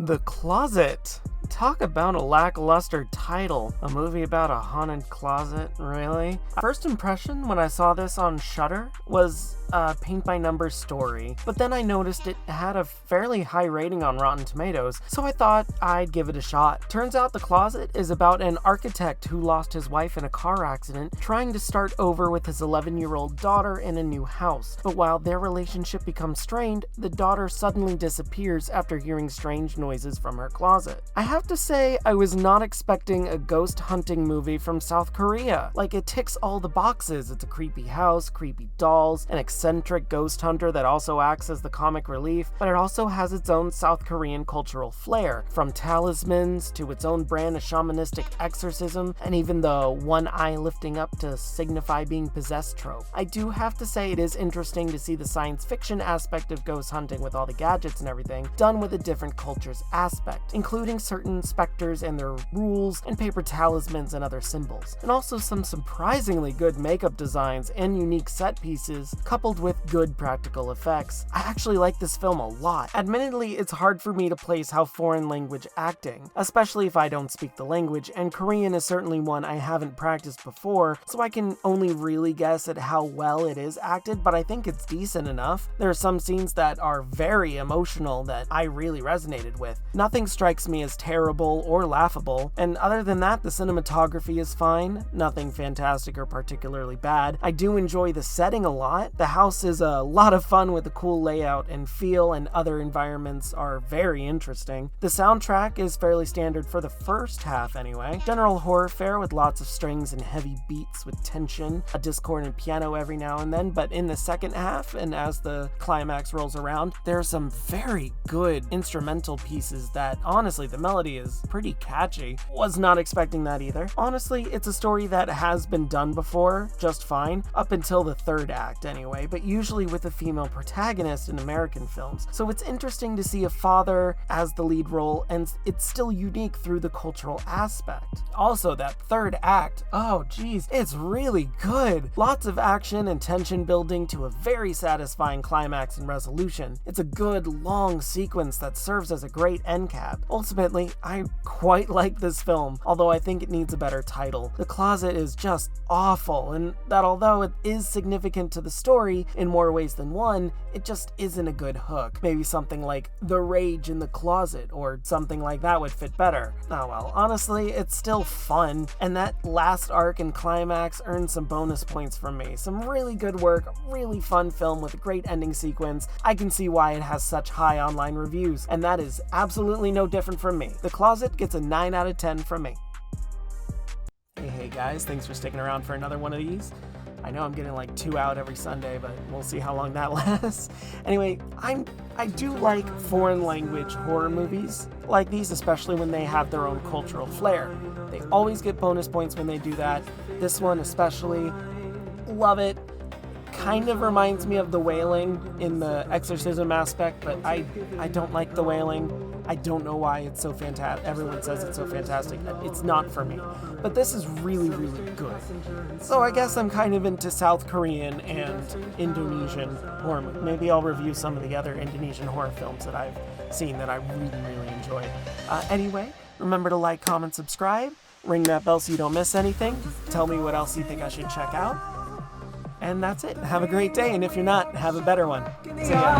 The Closet. Talk about a lackluster title. A movie about a haunted closet, really? First impression when I saw this on Shudder was a paint-by-numbers story, but then I noticed it had a fairly high rating on Rotten Tomatoes, so I thought I'd give it a shot. Turns out The Closet is about an architect who lost his wife in a car accident, trying to start over with his 11-year-old daughter in a new house. But while their relationship becomes strained, the daughter suddenly disappears after hearing strange noises from her closet. I have to say, I was not expecting a ghost hunting movie from South Korea. Like, it ticks all the boxes. It's a creepy house, creepy dolls, an eccentric ghost hunter that also acts as the comic relief, but it also has its own South Korean cultural flair, from talismans to its own brand of shamanistic exorcism, and even the one eye lifting up to signify being possessed trope. I do have to say it is interesting to see the science fiction aspect of ghost hunting with all the gadgets and everything, done with a different culture's aspect, including certain specters and their rules, and paper talismans and other symbols. And also some surprisingly good makeup designs and unique set pieces, coupled with good practical effects. I actually like this film a lot. Admittedly, it's hard for me to place how foreign language acting, especially if I don't speak the language, and Korean is certainly one I haven't practiced before, so I can only really guess at how well it is acted, but I think it's decent enough. There are some scenes that are very emotional that I really resonated with. Nothing strikes me as terrible or laughable, and other than that, the cinematography is fine, nothing fantastic or particularly bad. I do enjoy the setting a lot. The house is a lot of fun with a cool layout and feel, and other environments are very interesting. The soundtrack is fairly standard for the first half anyway. General horror fare with lots of strings and heavy beats with tension, a discordant piano every now and then, but in the second half, and as the climax rolls around, there are some very good instrumental pieces that, honestly, the melody is pretty catchy. Was not expecting that either. Honestly, it's a story that has been done before, just fine, up until the third act anyway, but usually with a female protagonist in American films. So it's interesting to see a father as the lead role, and it's still unique through the cultural aspect. Also, that third act, oh geez, it's really good. Lots of action and tension building to a very satisfying climax and resolution. It's a good, long sequence that serves as a great end cap. Ultimately, I quite like this film, although I think it needs a better title. The Closet is just awful, and that although it is significant to the story in more ways than one, it just isn't a good hook. Maybe something like The Rage in the Closet, or something like that would fit better. Oh well, honestly, it's still fun, and that last arc and climax earned some bonus points from me. Some really good work, a really fun film with a great ending sequence. I can see why it has such high online reviews, and that is absolutely no different from me. The Closet gets a 9 out of 10 from me. Hey guys, thanks for sticking around for another one of these. I know I'm getting like 2 out every Sunday, but we'll see how long that lasts. Anyway, I do like foreign language horror movies like these, especially when they have their own cultural flair. They always get bonus points when they do that. This one especially, love it. Kind of reminds me of The Wailing in the exorcism aspect, but I don't like The Wailing. I don't know why it's so fantastic. Everyone says it's so fantastic. It's not for me. But this is really, really good. So I guess I'm kind of into South Korean and Indonesian horror movies. Maybe I'll review some of the other Indonesian horror films that I've seen that I really, really enjoyed. Anyway, remember to like, comment, subscribe. Ring that bell so you don't miss anything. Tell me what else you think I should check out. And that's it. Have a great day, and if you're not, have a better one. See ya.